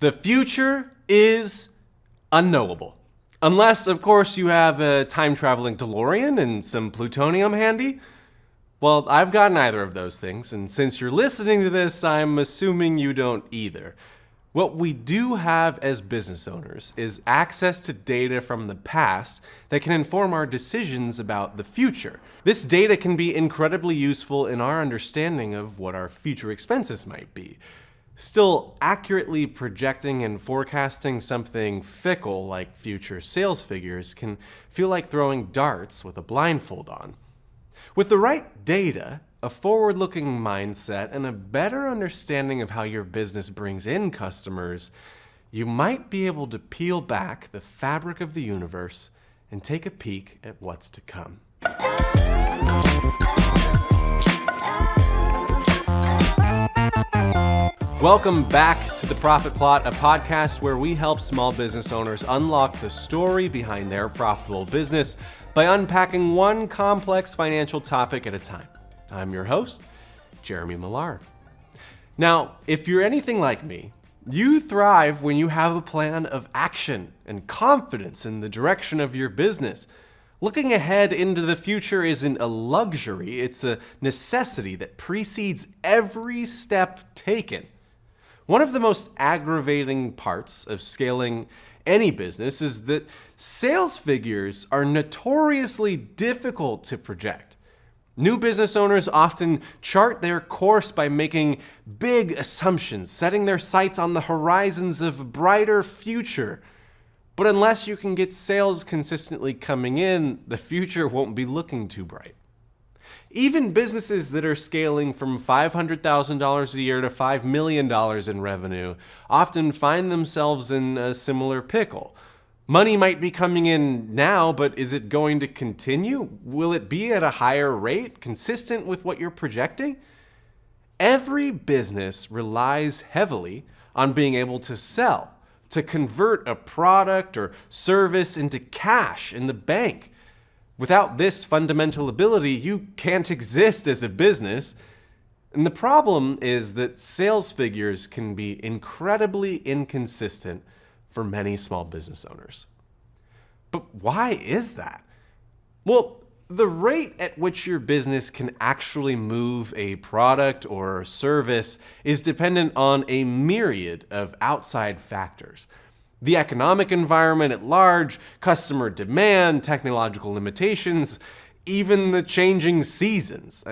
The future is unknowable. Unless, of course, you have a time-traveling DeLorean and some plutonium handy. Well, I've got neither of those things, and since you're listening to this, I'm assuming you don't either. What we do have as business owners is access to data from the past that can inform our decisions about the future. This data can be incredibly useful in our understanding of what our future expenses might be. Still, accurately projecting and forecasting something fickle like future sales figures can feel like throwing darts with a blindfold on. With the right data, a forward-looking mindset, and a better understanding of how your business brings in customers, you might be able to peel back the fabric of the universe and take a peek at what's to come. Welcome back to The Profit Plot, a podcast where we help small business owners unlock the story behind their profitable business by unpacking one complex financial topic at a time. I'm your host, Jeremy Millar. Now, if you're anything like me, you thrive when you have a plan of action and confidence in the direction of your business. Looking ahead into the future isn't a luxury, it's a necessity that precedes every step taken. One of the most aggravating parts of scaling any business is that sales figures are notoriously difficult to project. New business owners often chart their course by making big assumptions, setting their sights on the horizons of a brighter future. But unless you can get sales consistently coming in, the future won't be looking too bright. Even businesses that are scaling from $500,000 a year to $5 million in revenue often find themselves in a similar pickle. Money might be coming in now, but is it going to continue? Will it be at a higher rate, consistent with what you're projecting? Every business relies heavily on being able to sell, to convert a product or service into cash in the bank. Without this fundamental ability, you can't exist as a business. And the problem is that sales figures can be incredibly inconsistent for many small business owners. But why is that? Well, the rate at which your business can actually move a product or service is dependent on a myriad of outside factors. The economic environment at large, customer demand, technological limitations, even the changing seasons.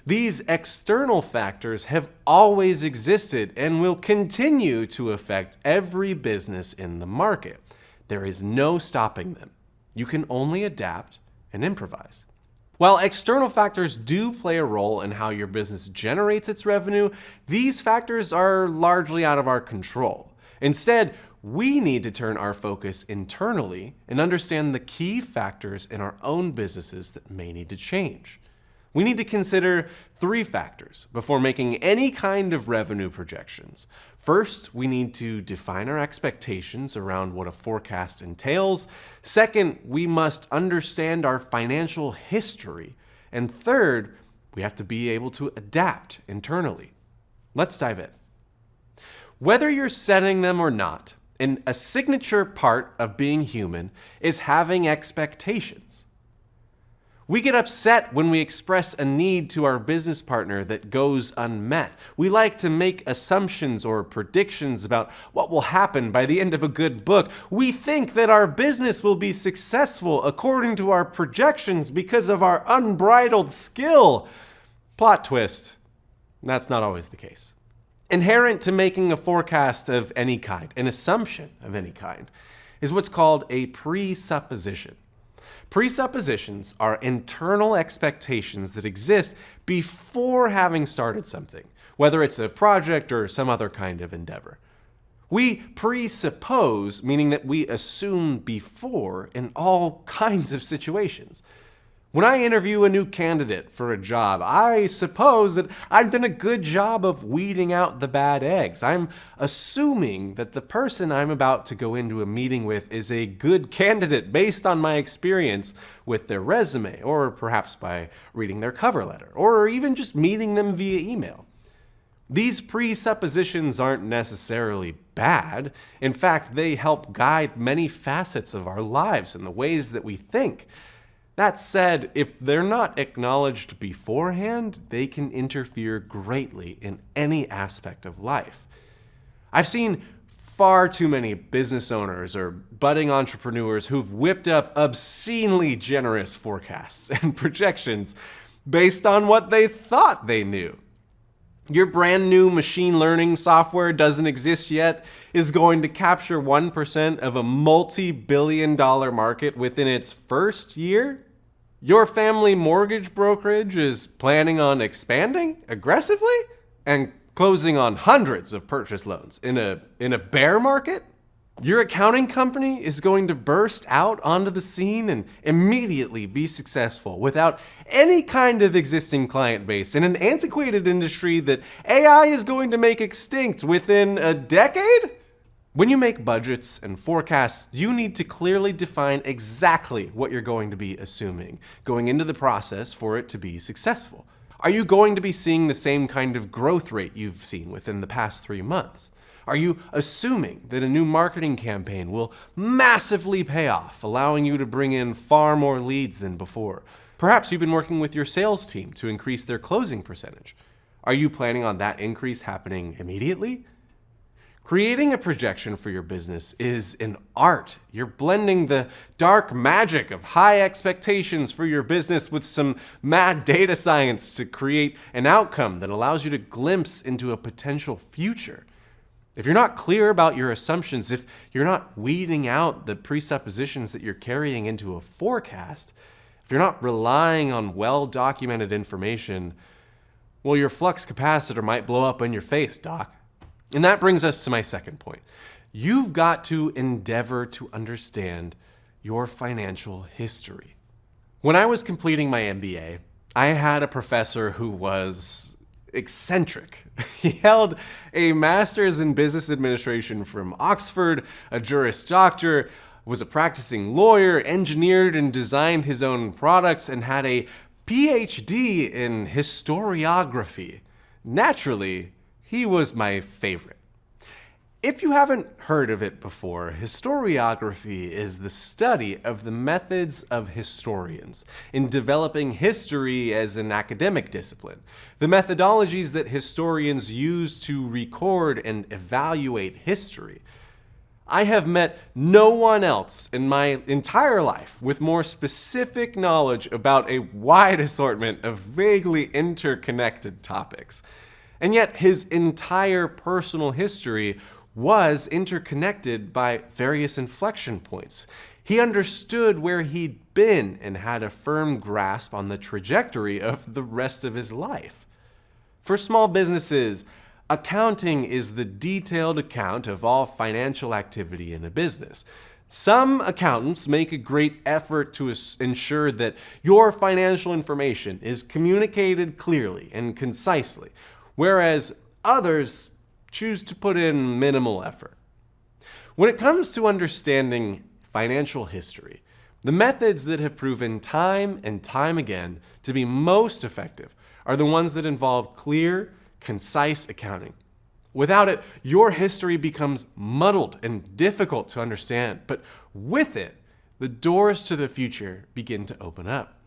These external factors have always existed and will continue to affect every business in the market. There is no stopping them. You can only adapt and improvise. While external factors do play a role in how your business generates its revenue, these factors are largely out of our control. Instead, we need to turn our focus internally and understand the key factors in our own businesses that may need to change. We need to consider three factors before making any kind of revenue projections. First, we need to define our expectations around what a forecast entails. Second, we must understand our financial history. And third, we have to be able to adapt internally. Let's dive in. Whether you're setting them or not, and a signature part of being human is having expectations. We get upset when we express a need to our business partner that goes unmet. We like to make assumptions or predictions about what will happen by the end of a good book. We think that our business will be successful according to our projections because of our unbridled skill. Plot twist, that's not always the case. Inherent to making a forecast of any kind, an assumption of any kind, is what's called a presupposition. Presuppositions are internal expectations that exist before having started something, whether it's a project or some other kind of endeavor. We presuppose, meaning that we assume before in all kinds of situations. When I interview a new candidate for a job, I suppose that I've done a good job of weeding out the bad eggs. I'm assuming that the person I'm about to go into a meeting with is a good candidate based on my experience with their resume, or perhaps by reading their cover letter, or even just meeting them via email. These presuppositions aren't necessarily bad. In fact, they help guide many facets of our lives and the ways that we think. That said, if they're not acknowledged beforehand, they can interfere greatly in any aspect of life. I've seen far too many business owners or budding entrepreneurs who've whipped up obscenely generous forecasts and projections based on what they thought they knew. Your brand new machine learning software doesn't exist yet, is going to capture 1% of a multi-billion-dollar market within its first year? Your family mortgage brokerage is planning on expanding aggressively and closing on hundreds of purchase loans in a bear market? Your accounting company is going to burst out onto the scene and immediately be successful without any kind of existing client base in an antiquated industry that AI is going to make extinct within a decade? When you make budgets and forecasts, you need to clearly define exactly what you're going to be assuming going into the process for it to be successful. Are you going to be seeing the same kind of growth rate you've seen within the past 3 months? Are you assuming that a new marketing campaign will massively pay off, allowing you to bring in far more leads than before? Perhaps you've been working with your sales team to increase their closing percentage. Are you planning on that increase happening immediately? Creating a projection for your business is an art. You're blending the dark magic of high expectations for your business with some mad data science to create an outcome that allows you to glimpse into a potential future. If you're not clear about your assumptions, if you're not weeding out the presuppositions that you're carrying into a forecast, if you're not relying on well-documented information, well, your flux capacitor might blow up in your face, Doc. And that brings us to my second point. You've got to endeavor to understand your financial history. When I was completing my MBA, I had a professor who was eccentric. He held a master's in business administration from Oxford, a Juris Doctor, was a practicing lawyer, engineered and designed his own products, and had a PhD in historiography. Naturally, he was my favorite. If you haven't heard of it before, historiography is the study of the methods of historians in developing history as an academic discipline, the methodologies that historians use to record and evaluate history. I have met no one else in my entire life with more specific knowledge about a wide assortment of vaguely interconnected topics. And yet his entire personal history was interconnected by various inflection points. He understood where he'd been and had a firm grasp on the trajectory of the rest of his life. For small businesses, accounting is the detailed account of all financial activity in a business. Some accountants make a great effort to ensure that your financial information is communicated clearly and concisely, whereas others choose to put in minimal effort. When it comes to understanding financial history, the methods that have proven time and time again to be most effective are the ones that involve clear, concise accounting. Without it, your history becomes muddled and difficult to understand, but with it, the doors to the future begin to open up.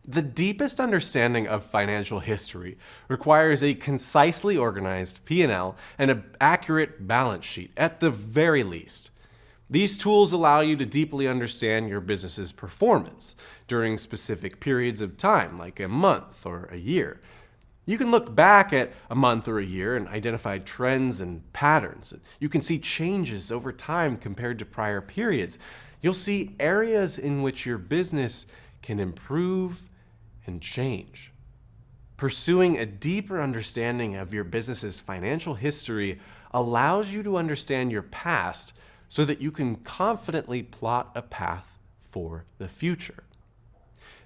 The deepest understanding of financial history requires a concisely organized P&L and an accurate balance sheet, at the very least. These tools allow you to deeply understand your business's performance during specific periods of time, like a month or a year. You can look back at a month or a year and identify trends and patterns. You can see changes over time compared to prior periods. You'll see areas in which your business can improve and change. Pursuing a deeper understanding of your business's financial history allows you to understand your past so that you can confidently plot a path for the future.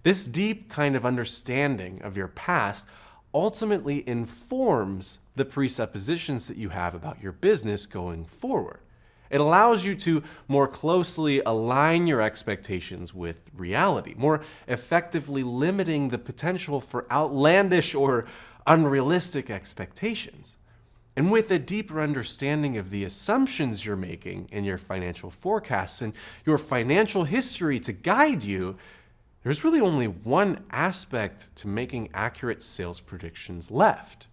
This deep kind of understanding of your past ultimately informs the presuppositions that you have about your business going forward. It allows you to more closely align your expectations with reality, more effectively limiting the potential for outlandish or unrealistic expectations. And with a deeper understanding of the assumptions you're making in your financial forecasts and your financial history to guide you, there's really only one aspect to making accurate sales predictions left.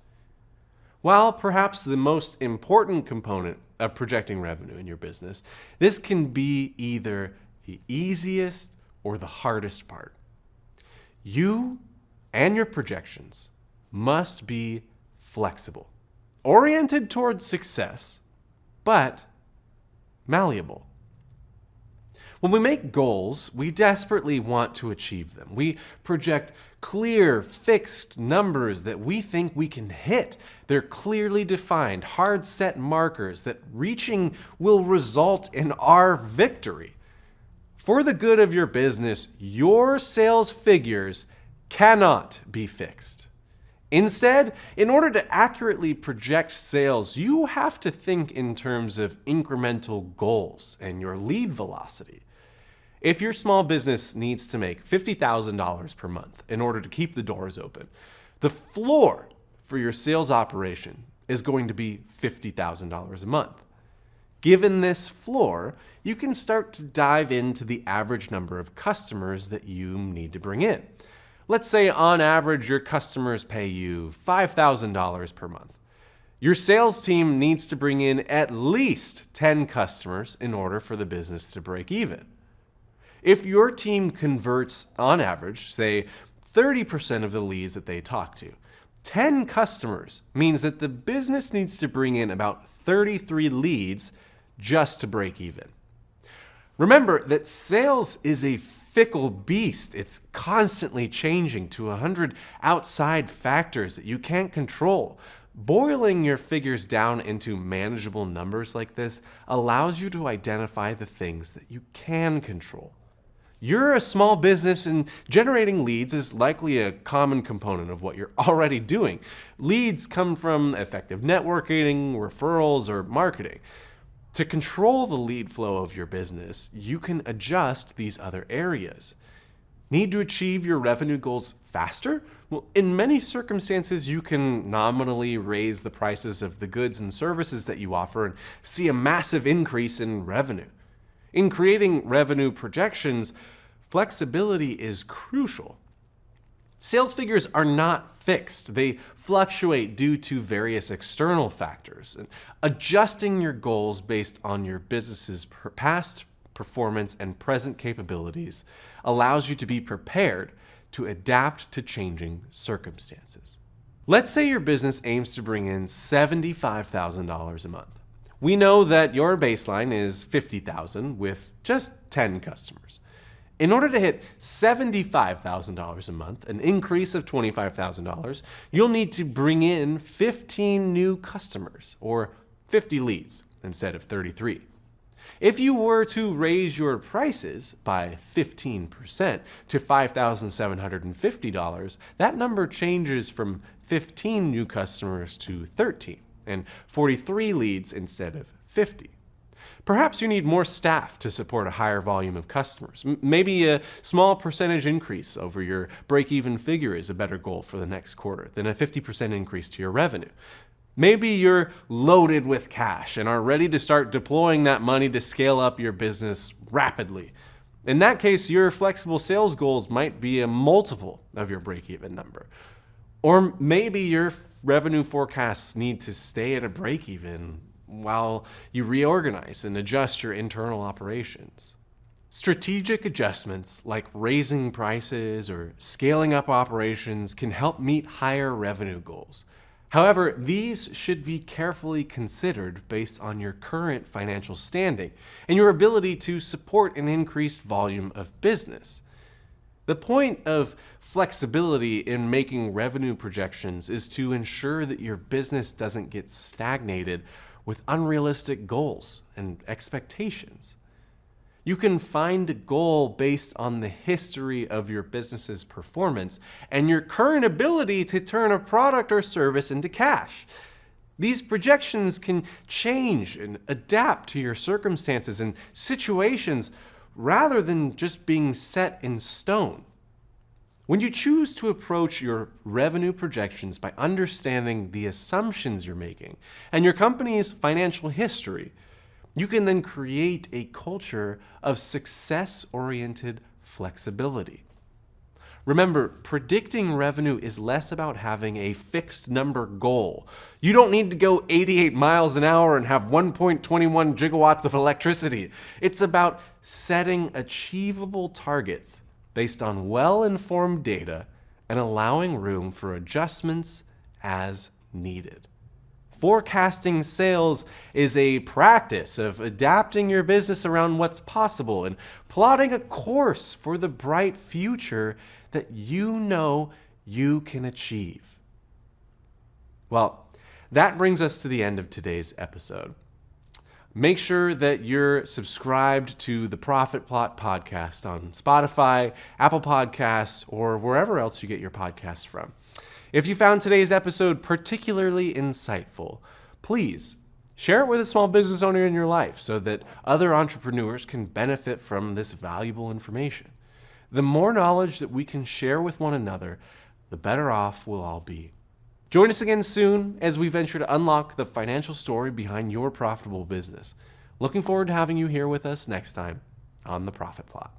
While perhaps the most important component of projecting revenue in your business, this can be either the easiest or the hardest part. You and your projections must be flexible, oriented towards success, but malleable. When we make goals, we desperately want to achieve them. We project clear, fixed numbers that we think we can hit. They're clearly defined, hard set markers that reaching will result in our victory. For the good of your business, your sales figures cannot be fixed. Instead, in order to accurately project sales, you have to think in terms of incremental goals and your lead velocity. If your small business needs to make $50,000 per month in order to keep the doors open, the floor for your sales operation is going to be $50,000 a month. Given this floor, you can start to dive into the average number of customers that you need to bring in. Let's say on average your customers pay you $5,000 per month. Your sales team needs to bring in at least 10 customers in order for the business to break even. If your team converts, on average, say 30% of the leads that they talk to, 10 customers means that the business needs to bring in about 33 leads just to break even. Remember that sales is a fickle beast. It's constantly changing to 100 outside factors that you can't control. Boiling your figures down into manageable numbers like this allows you to identify the things that you can control. You're a small business and generating leads is likely a common component of what you're already doing. Leads come from effective networking, referrals, or marketing. To control the lead flow of your business, you can adjust these other areas. Need to achieve your revenue goals faster? Well, in many circumstances, you can nominally raise the prices of the goods and services that you offer and see a massive increase in revenue. In creating revenue projections, flexibility is crucial. Sales figures are not fixed. They fluctuate due to various external factors. And adjusting your goals based on your business's past performance and present capabilities allows you to be prepared to adapt to changing circumstances. Let's say your business aims to bring in $75,000 a month. We know that your baseline is $50,000 with just 10 customers. In order to hit $75,000 a month, an increase of $25,000, you'll need to bring in 15 new customers, or 50 leads instead of 33. If you were to raise your prices by 15% to $5,750, that number changes from 15 new customers to 13. And 43 leads instead of 50. Perhaps you need more staff to support a higher volume of customers. Maybe a small percentage increase over your break-even figure is a better goal for the next quarter than a 50% increase to your revenue. Maybe you're loaded with cash and are ready to start deploying that money to scale up your business rapidly. In that case, your flexible sales goals might be a multiple of your break-even number. Or maybe your revenue forecasts need to stay at a break-even while you reorganize and adjust your internal operations. Strategic adjustments like raising prices or scaling up operations can help meet higher revenue goals. However, these should be carefully considered based on your current financial standing and your ability to support an increased volume of business. The point of flexibility in making revenue projections is to ensure that your business doesn't get stagnated with unrealistic goals and expectations. You can find a goal based on the history of your business's performance and your current ability to turn a product or service into cash. These projections can change and adapt to your circumstances and situations rather than just being set in stone. When you choose to approach your revenue projections by understanding the assumptions you're making and your company's financial history, you can then create a culture of success-oriented flexibility. Remember, predicting revenue is less about having a fixed number goal. You don't need to go 88 miles an hour and have 1.21 gigawatts of electricity. It's about setting achievable targets based on well-informed data and allowing room for adjustments as needed. Forecasting sales is a practice of adapting your business around what's possible and plotting a course for the bright future that you know you can achieve. Well, that brings us to the end of today's episode. Make sure that you're subscribed to the Profit Plot podcast on Spotify, Apple Podcasts, or wherever else you get your podcasts from. If you found today's episode particularly insightful, please share it with a small business owner in your life so that other entrepreneurs can benefit from this valuable information. The more knowledge that we can share with one another, the better off we'll all be. Join us again soon as we venture to unlock the financial story behind your profitable business. Looking forward to having you here with us next time on The Profit Plot.